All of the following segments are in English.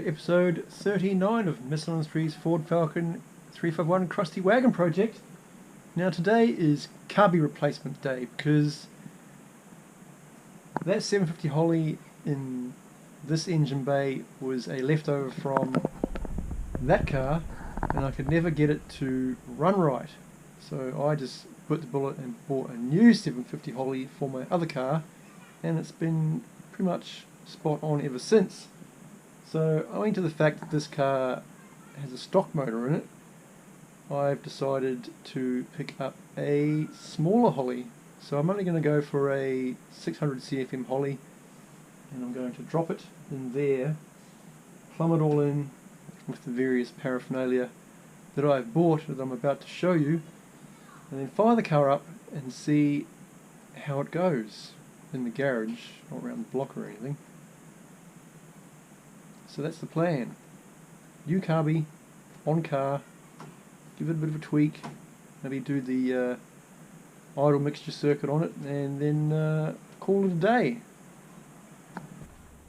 episode 39 of Mr. Industries Ford Falcon 351 Crusty Wagon project. Now today is carbie replacement day because that 750 Holley in this engine bay was a leftover from that car and I could never get it to run right. So I just bit the bullet and bought a new 750 Holley for my other car, and it's been pretty much spot on ever since. So owing to the fact that this car has a stock motor in it, I've decided to pick up a smaller Holley. So I'm only going to go for a 600 CFM Holley, and I'm going to drop it in there, plumb it all in with the various paraphernalia that I've bought that I'm about to show you, and then fire the car up and see how it goes in the garage, not around the block or anything. So that's the plan. New carbie, on car, give it a bit of a tweak, maybe do the idle mixture circuit on it, and then call it a day.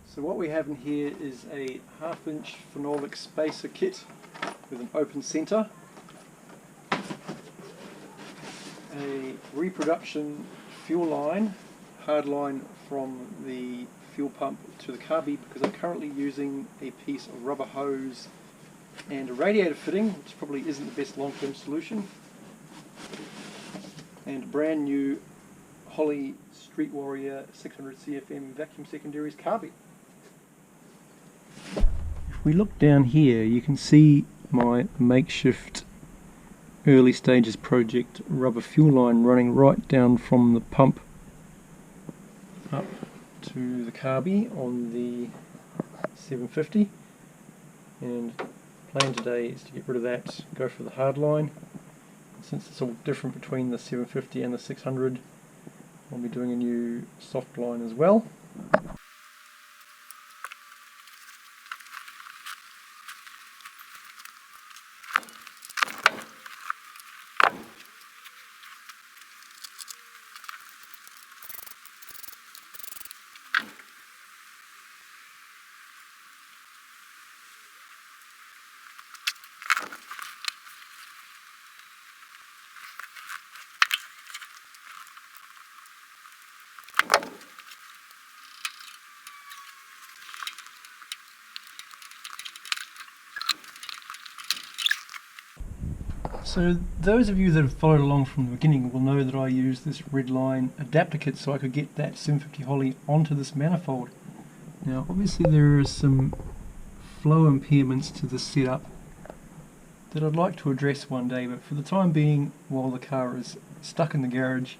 So what we have in here is a 1/2 inch phenolic spacer kit with an open centre, a reproduction fuel line, hard line from the fuel pump to the carbie, because I'm currently using a piece of rubber hose and a radiator fitting, which probably isn't the best long-term solution, and a brand new Holley Street Warrior 600 CFM vacuum secondaries carbie. If we look down here, you can see my makeshift early stages project rubber fuel line running right down from the pump up to the carbie on the 750, and the plan today is to get rid of that, go for the hard line. Since it's all different between the 750 and the 600, I'll be doing a new soft line as well. So those of you that have followed along from the beginning will know that I used this red line adapter kit so I could get that 750 Holley onto this manifold. Now obviously there are some flow impairments to this setup that I'd like to address one day, but for the time being, while the car is stuck in the garage,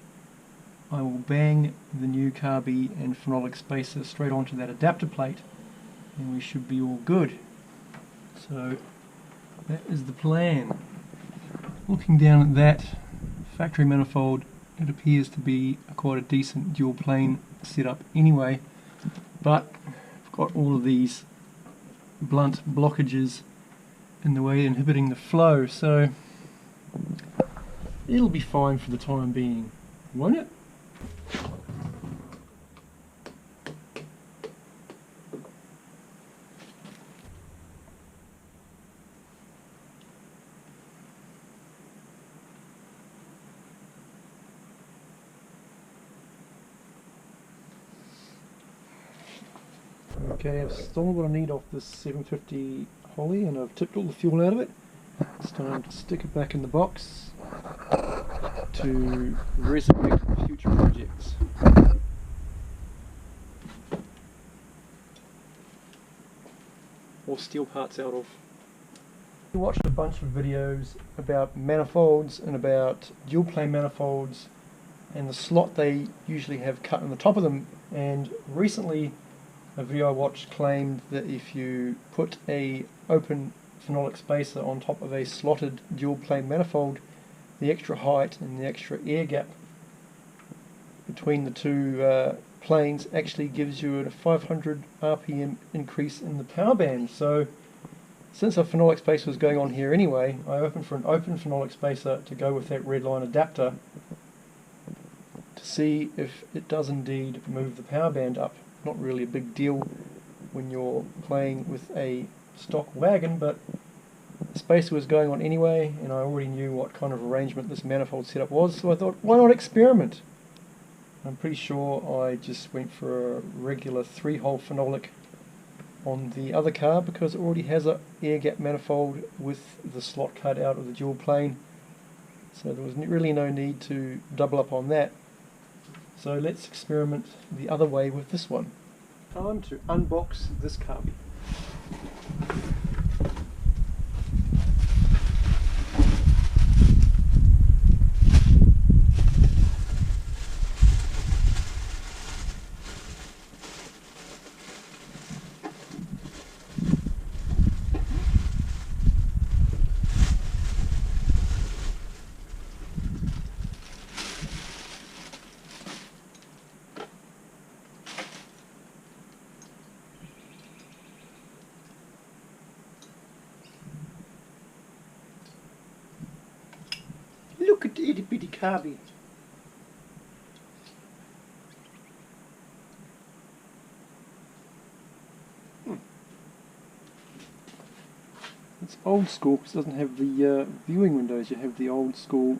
I will bang the new carbie and phenolic spacer straight onto that adapter plate and we should be all good. So that is the plan. Looking down at that factory manifold, it appears to be quite a decent dual plane setup anyway, but I've got all of these blunt blockages in the way inhibiting the flow, so it'll be fine for the time being, won't it? Okay, I've stolen what I need off this 750 Holley and I've tipped all the fuel out of it. It's time to stick it back in the box to resurrect future projects. Or steal parts out of. I watched a bunch of videos about manifolds and about dual plane manifolds and the slot they usually have cut on the top of them, and recently a video I watched claimed that if you put a open phenolic spacer on top of a slotted dual plane manifold, the extra height and the extra air gap between the two planes actually gives you a 500 RPM increase in the power band. So since a phenolic spacer was going on here anyway, I opened for an open phenolic spacer to go with that red line adapter to see if it does indeed move the power band up. Not really a big deal when you're playing with a stock wagon, but the spacer was going on anyway, and I already knew what kind of arrangement this manifold setup was, so I thought, why not experiment? I'm pretty sure I just went for a regular 3-hole phenolic on the other car because it already has a air gap manifold with the slot cut out of the dual plane, so there was really no need to double up on that. So let's experiment the other way with this one. Time to unbox this carbie. Look at the itty bitty carbie. It's old school because it doesn't have the viewing windows. You have the old school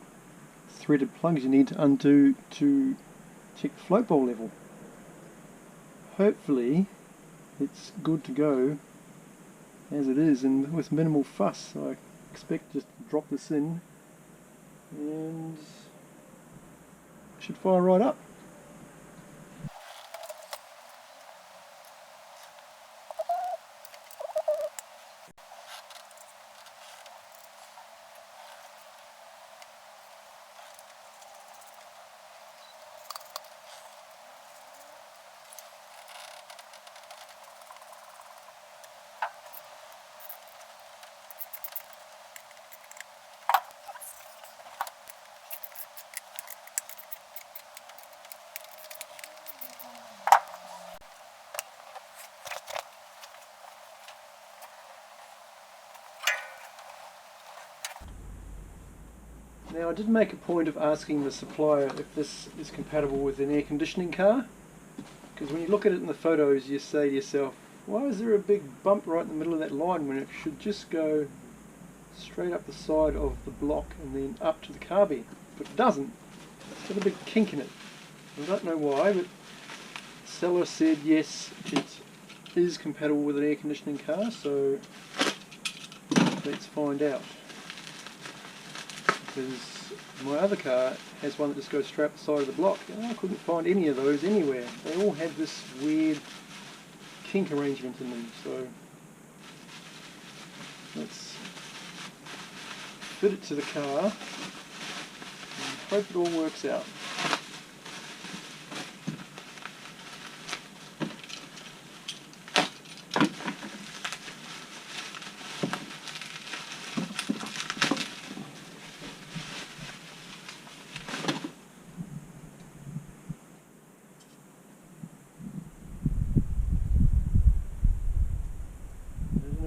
threaded plugs you need to undo to check the float bowl level. Hopefully it's good to go as it is and with minimal fuss. So I expect just to drop this in and it should fire right up. Now I did make a point of asking the supplier if this is compatible with an air conditioning car, because when you look at it in the photos you say to yourself, why is there a big bump right in the middle of that line when it should just go straight up the side of the block and then up to the carbie? But it doesn't. It's got a big kink in it. I don't know why, but the seller said yes, it is compatible with an air conditioning car, so let's find out. Because my other car has one that just goes straight up the side of the block, and I couldn't find any of those anywhere. They all had this weird kink arrangement in them, so let's fit it to the car and hope it all works out.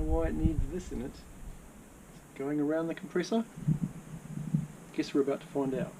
Why it needs this in it. Going around the compressor? Guess we're about to find out.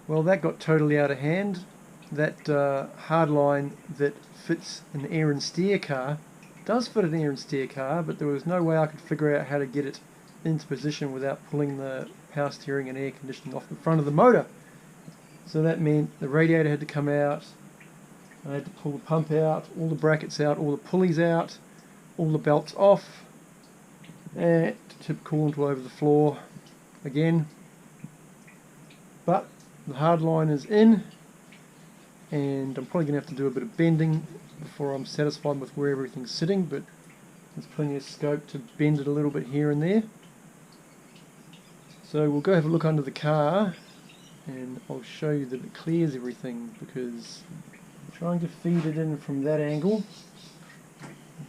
Well, that got totally out of hand. that hard line that fits an air and steer car does fit an air and steer car, but there was no way I could figure out how to get it into position without pulling the power steering and air conditioning off the front of the motor. So that meant the radiator had to come out, I had to pull the pump out, all the brackets out, all the pulleys out, all the belts off, and tip coolant all over the floor again. But the hard line is in, and I'm probably going to have to do a bit of bending before I'm satisfied with where everything's sitting, but there's plenty of scope to bend it a little bit here and there. So we'll go have a look under the car and I'll show you that it clears everything, because trying to feed it in from that angle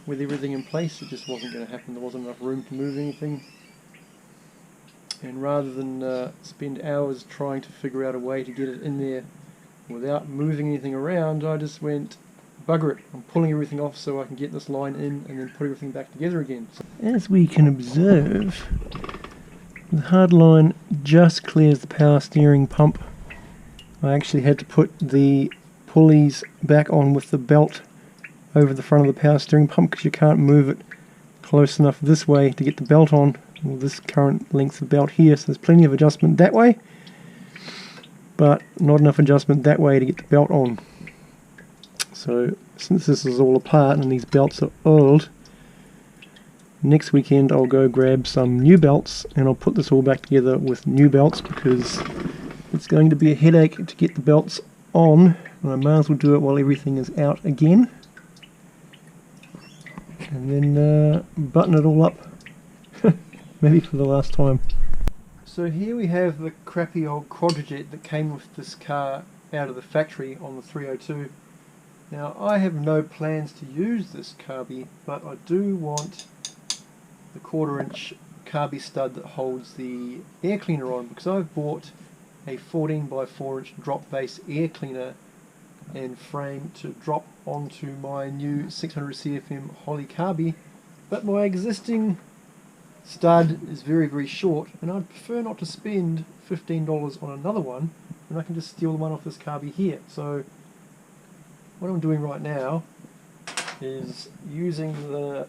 with everything in place, it just wasn't going to happen. There wasn't enough room to move anything, and rather than spend hours trying to figure out a way to get it in there without moving anything around, I just went, bugger it, I'm pulling everything off so I can get this line in and then put everything back together again. So, as we can observe, the hard line just clears the power steering pump. I actually had to put the pulleys back on with the belt over the front of the power steering pump, because you can't move it close enough this way to get the belt on, well, this current length of belt here, so there's plenty of adjustment that way, but not enough adjustment that way to get the belt on. So since this is all apart and these belts are old, next weekend I'll go grab some new belts and I'll put this all back together with new belts, because it's going to be a headache to get the belts on, and I might as well do it while everything is out again, and then button it all up maybe for the last time. So here we have the crappy old quadrijet that came with this car out of the factory on the 302. Now I have no plans to use this carbie, but I do want the 1/4 inch carbie stud that holds the air cleaner on, because I've bought a 14 by 4 inch drop base air cleaner and frame to drop onto my new 600 CFM Holley carbie, but my existing stud is very short, and I'd prefer not to spend $15 on another one when I can just steal the one off this carbie here. So what I'm doing right now is using the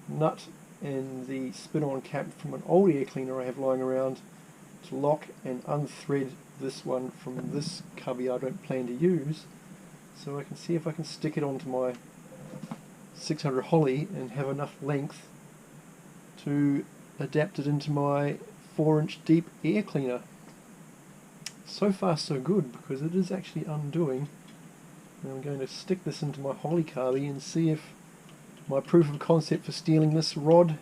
nut and the spin-on cap from an old air cleaner I have lying around to lock and unthread this one from this cubby I don't plan to use, so I can see if I can stick it onto my 600 Holley and have enough length to adapt it into my 4-inch deep air cleaner. So far so good, because it is actually undoing. And I'm going to stick this into my Holley carbie and see if my proof of concept for stealing this rod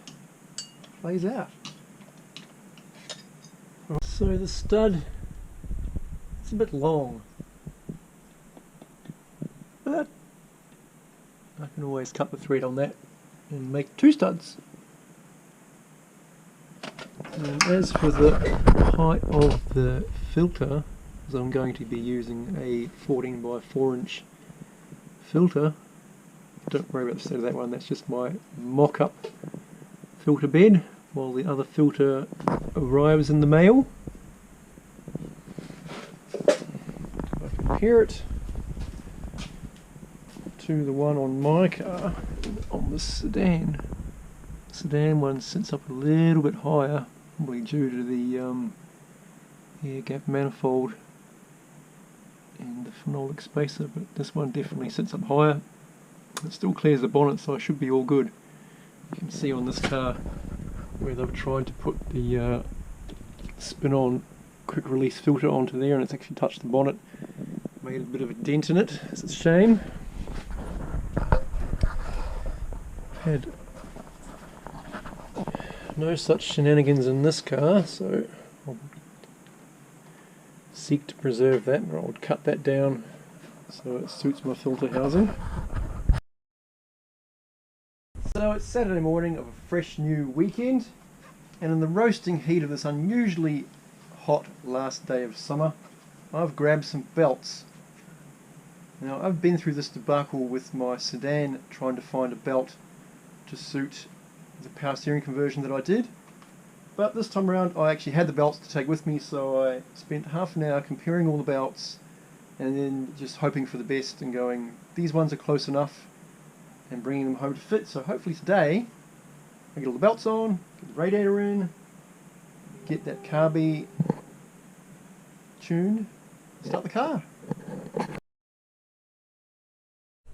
plays out. So the stud, it's a bit long, but I can always cut the thread on that and make 2 studs. And as for the height of the filter, as I'm going to be using a 14 by 4 inch filter, don't worry about the state of that one, that's just my mock-up filter bed while the other filter arrives in the mail. I compare it to the one on my car, on the sedan. The sedan one sits up a little bit higher, probably due to the air gap manifold and the phenolic spacer, but this one definitely sits up higher. It still clears the bonnet, so I should be all good. You can see on this car where they've tried to put the spin-on quick release filter onto there, and it's actually touched the bonnet, made a bit of a dent in it. It's a shame. Had no such shenanigans in this car, so I'll seek to preserve that, or I'll cut that down so it suits my filter housing. So it's Saturday morning of a fresh new weekend, and in the roasting heat of this unusually hot last day of summer, I've grabbed some belts. Now I've been through this debacle with my sedan trying to find a belt to suit the power steering conversion that I did, but this time around I actually had the belts to take with me, so I spent half an hour comparing all the belts and then just hoping for the best and going, these ones are close enough, and bringing them home to fit. So hopefully today I get all the belts on, get the radiator in, get that carbie tuned, start the car.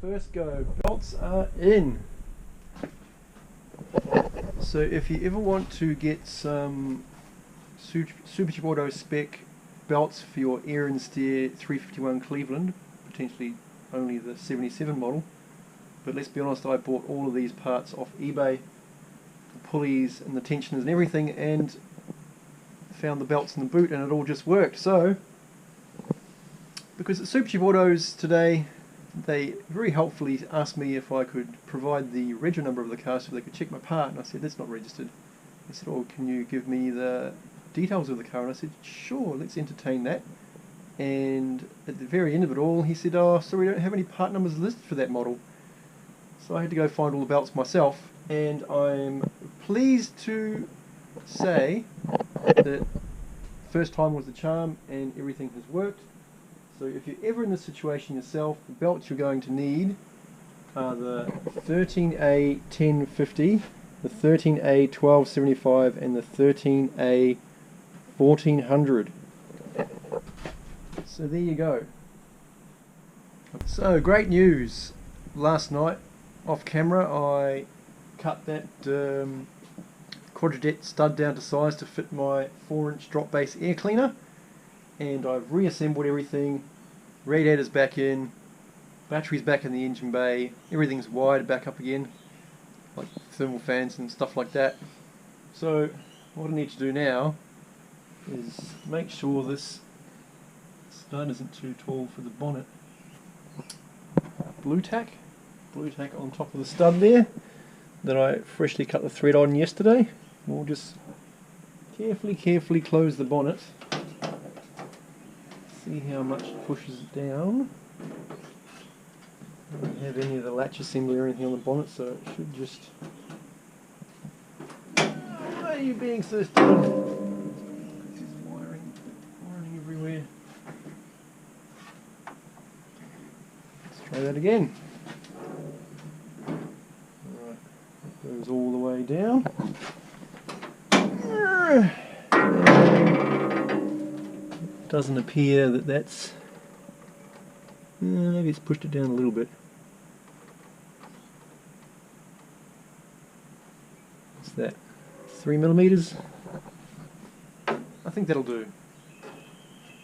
First go, belts are in. So if you ever want to get some Supercheap Auto spec belts for your air and steer 351 Cleveland, potentially only the 77 model, but let's be honest, I bought all of these parts off eBay, the pulleys and the tensioners and everything, and found the belts in the boot and it all just worked. So because at Supercheap Autos today, they very helpfully asked me if I could provide the reg number of the car so they could check my part, and I said, that's not registered. They said, oh, can you give me the details of the car? And I said, sure, let's entertain that. And at the very end of it all, he said, oh, sorry, we don't have any part numbers listed for that model. So I had to go find all the belts myself, and I'm pleased to say that first time was the charm and everything has worked. So if you're ever in this situation yourself, the belts you're going to need are the 13A 1050, the 13A 1275 and the 13A 1400. So there you go. So great news. Last night off camera I cut that quadradet stud down to size to fit my 4-inch drop base air cleaner, and I've reassembled everything. Radiator's back in, battery's back in the engine bay, everything's wired back up again, like thermal fans and stuff like that. So what I need to do now is make sure this stud isn't too tall for the bonnet. Blue tack on top of the stud there that I freshly cut the thread on yesterday. We'll just carefully close the bonnet. See how much it pushes it down. I don't have any of the latch assembly or anything on the bonnet, so it should just... Why are you being so stubborn? This is wiring everywhere. Let's try that again. Alright, that goes all the way down. Doesn't appear that that's... maybe it's pushed it down a little bit. What's that? 3mm? I think that'll do.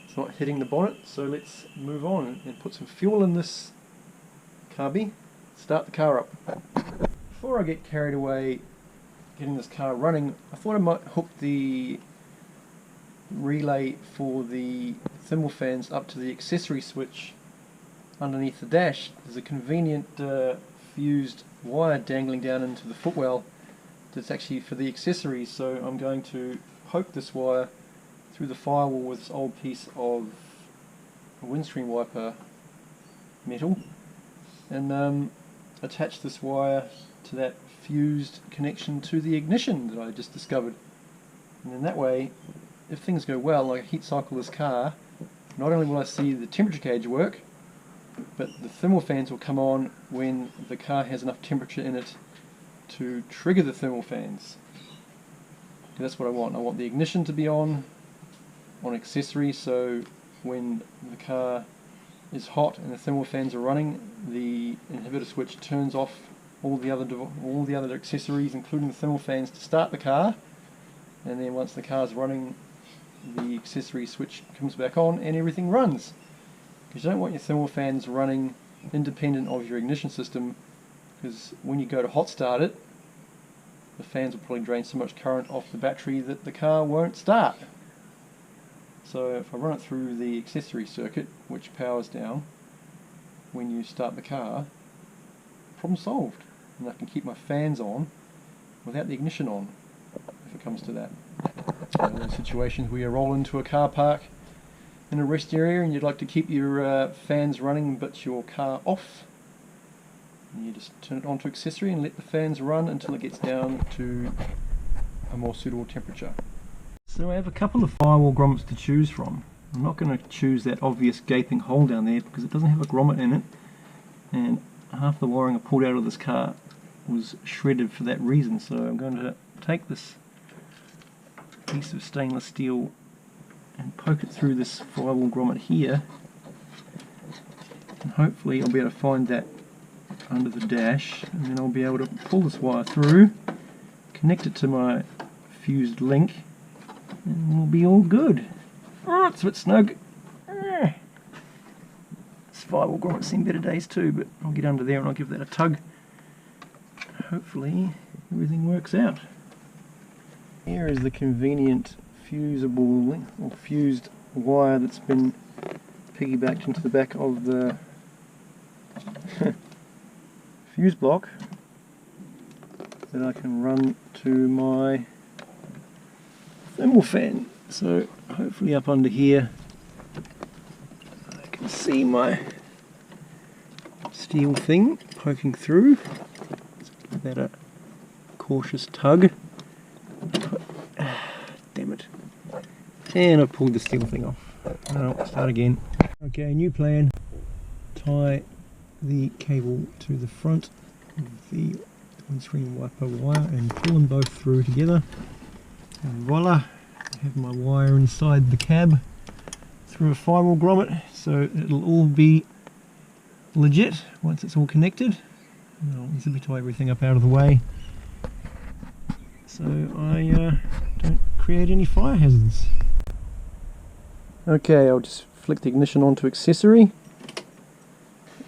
It's not hitting the bonnet, so let's move on and put some fuel in this carbie. Start the car up. Before I get carried away getting this car running, I thought I might hook the relay for the thermal fans up to the accessory switch underneath the dash. There's a convenient fused wire dangling down into the footwell that's actually for the accessories, so I'm going to poke this wire through the firewall with this old piece of windscreen wiper metal and attach this wire to that fused connection to the ignition that I just discovered, and then that way, if things go well, like I heat cycle this car, not only will I see the temperature gauge work, but the thermal fans will come on when the car has enough temperature in it to trigger the thermal fans. That's what I want. I want the ignition to be on accessory, so when the car is hot and the thermal fans are running, the inhibitor switch turns off all the other accessories, including the thermal fans, to start the car, and then once the car's running, the accessory switch comes back on and everything runs. Because you don't want your thermal fans running independent of your ignition system, because when you go to hot start it, the fans will probably drain so much current off the battery that the car won't start. So if I run it through the accessory circuit, which powers down when you start the car, problem solved. And I can keep my fans on without the ignition on, if it comes to that. In those situations where you roll into a car park in a rest area and you'd like to keep your fans running but your car off, and you just turn it on to accessory and let the fans run until it gets down to a more suitable temperature. So I have a couple of firewall grommets to choose from. I'm not going to choose that obvious gaping hole down there because it doesn't have a grommet in it, and half the wiring I pulled out of this car was shredded for that reason. So I'm going to take this piece of stainless steel and poke it through this firewall grommet here, and hopefully I'll be able to find that under the dash, and then I'll be able to pull this wire through, connect it to my fused link, and we'll be all good. Oh, it's a bit snug. This firewall grommet's seen better days too, but I'll get under there and I'll give that a tug. Hopefully everything works out. Here is the convenient fusible link, or fused wire that's been piggybacked into the back of the fuse block that I can run to my thermal fan. So hopefully up under here I can see my steel thing poking through. Let's give that a cautious tug. Damn it. And I've pulled the steel thing off. I'll start again. Okay, new plan. Tie the cable to the front of the windscreen wiper wire and pull them both through together. And voila, I have my wire inside the cab through a firewall grommet, so it'll all be legit once it's all connected. I'll zip tie everything up out of the way so I don't create any fire hazards. Okay, I'll just flick the ignition onto accessory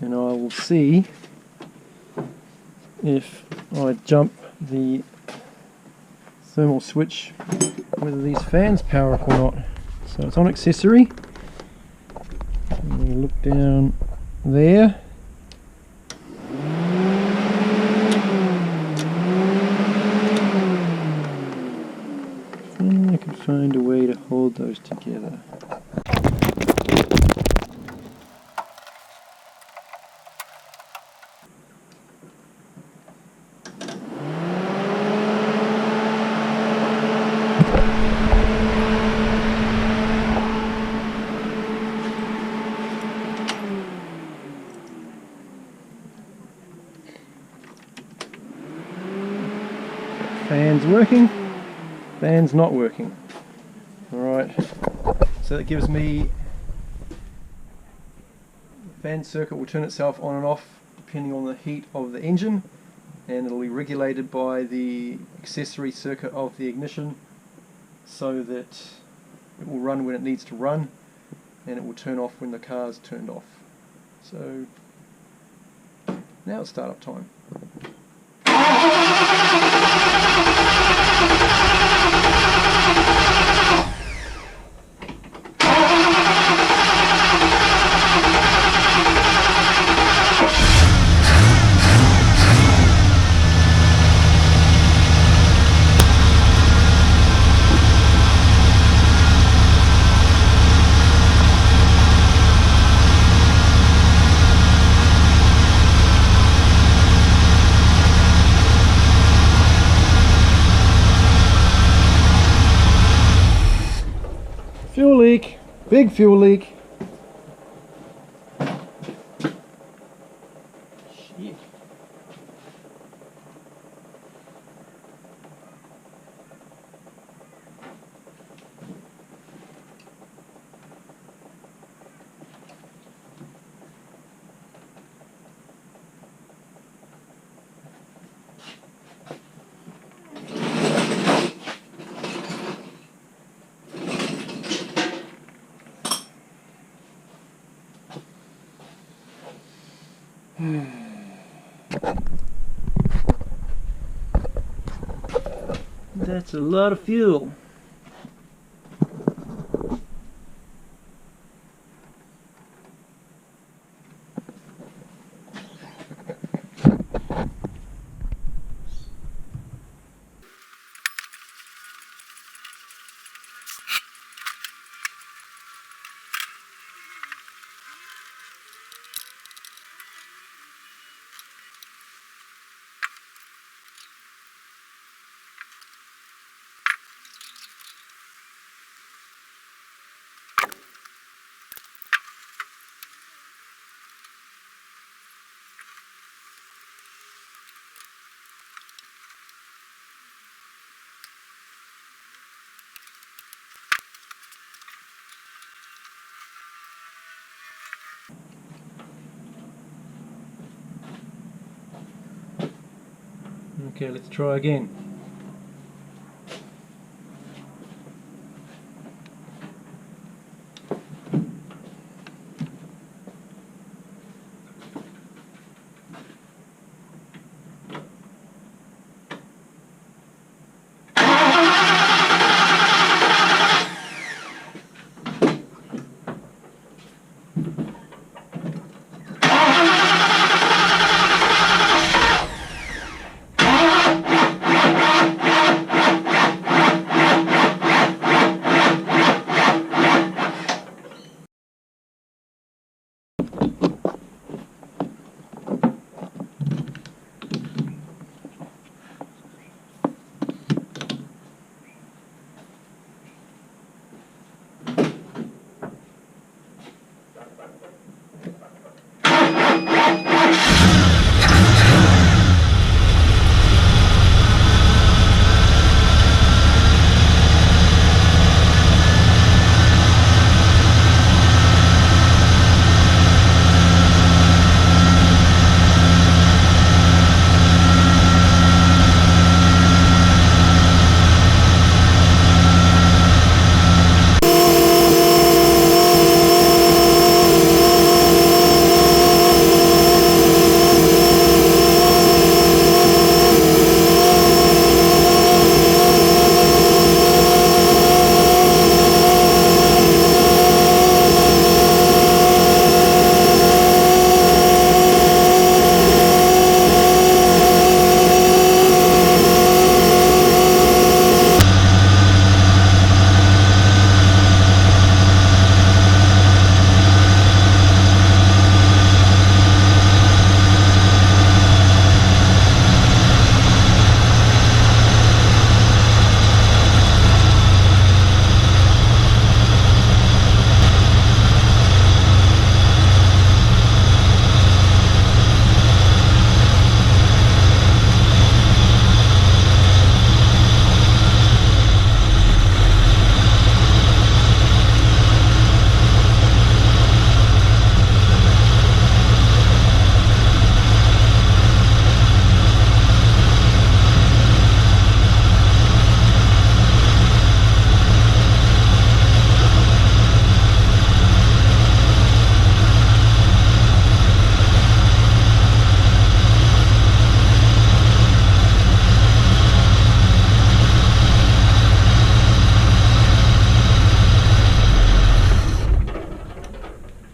and I will see if I jump the thermal switch whether these fans power up or not. So it's on accessory. And we look down there. I can find a way to hold those together. Fans working, fans not working. Alright, so that gives me, the fan circuit will turn itself on and off depending on the heat of the engine, and it'll be regulated by the accessory circuit of the ignition so that it will run when it needs to run and it will turn off when the car's turned off. So now it's startup time. Fuel leak, big fuel leak. Shit. That's a lot of fuel. Okay, let's try again.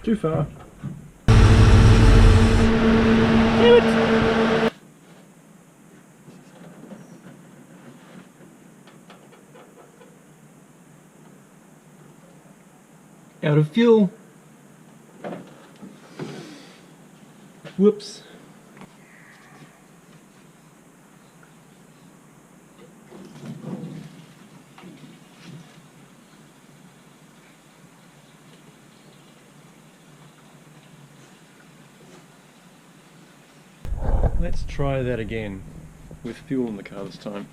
Too far. Damn it! Out of fuel. Whoops. Let's try that again with fuel in the car this time.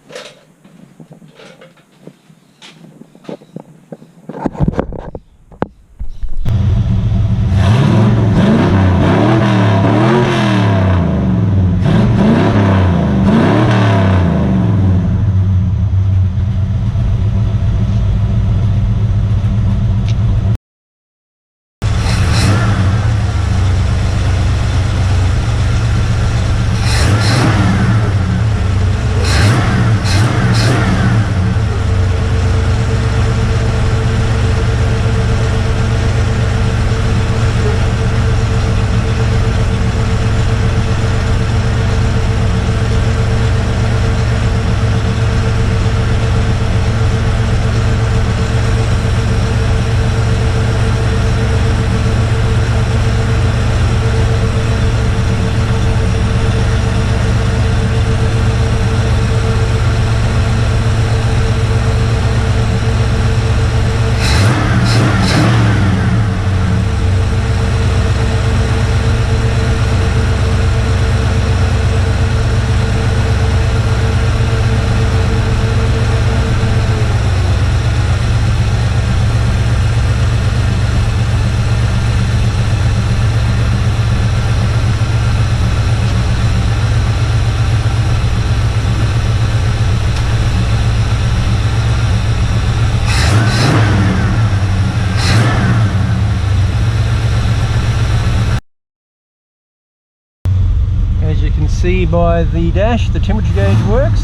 by the dash, the temperature gauge works.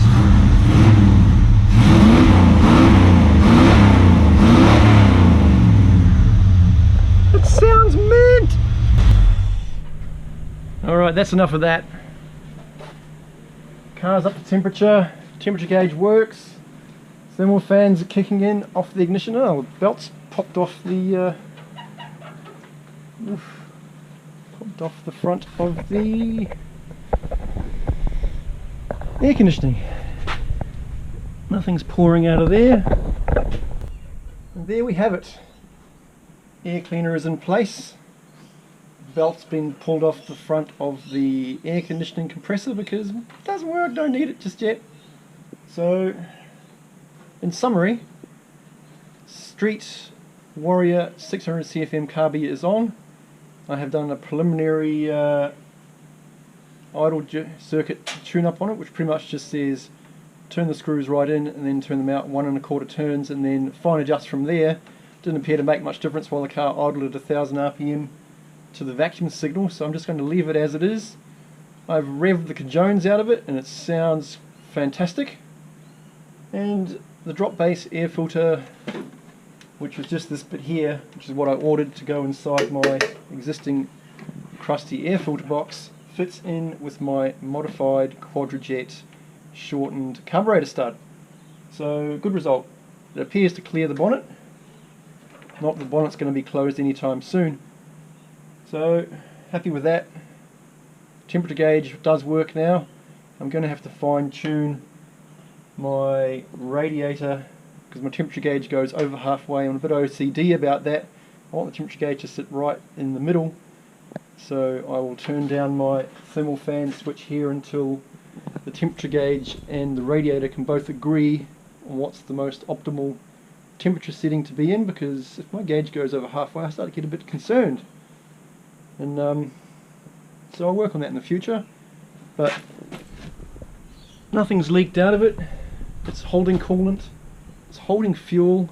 It sounds mint! Alright, that's enough of that. Car's up to temperature, temperature gauge works. Thermal fans are kicking in off the ignition. Oh, the belt's popped off the popped off the front of the air conditioning. Nothing's pouring out of there. And there we have it. Air cleaner is in place. Belt's been pulled off the front of the air conditioning compressor because it doesn't work, don't need it just yet. So, in summary, Street Warrior 600 CFM carbie is on. I have done a preliminary idle circuit tune-up on it, which pretty much just says turn the screws right in and then turn them out 1 1/4 turns and then fine adjust from there. Didn't appear to make much difference while the car idled at 1000 RPM to the vacuum signal, so I'm just going to leave it as it is. I've revved the cajones out of it and it sounds fantastic. And the drop bass air filter, which was just this bit here, which is what I ordered to go inside my existing Crusty air filter box, fits in with my modified Quadrajet shortened carburetor stud. So good result. It appears to clear the bonnet. Not that the bonnet's going to be closed anytime soon. So happy with that. Temperature gauge does work now. I'm going to have to fine tune my radiator because my temperature gauge goes over halfway. I'm a bit OCD about that. I want the temperature gauge to sit right in the middle. So I will turn down my thermal fan switch here until the temperature gauge and the radiator can both agree on what's the most optimal temperature setting to be in, because if my gauge goes over halfway I start to get a bit concerned. And so I'll work on that in the future, but nothing's leaked out of it. It's holding coolant, it's holding fuel.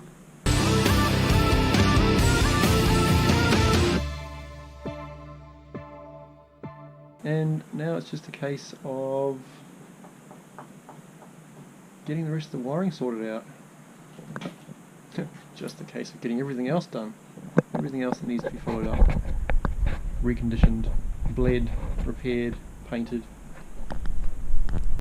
And now it's just a case of getting the rest of the wiring sorted out. Just a case of getting everything else done. Everything else that needs to be followed up. Reconditioned, bled, repaired, painted.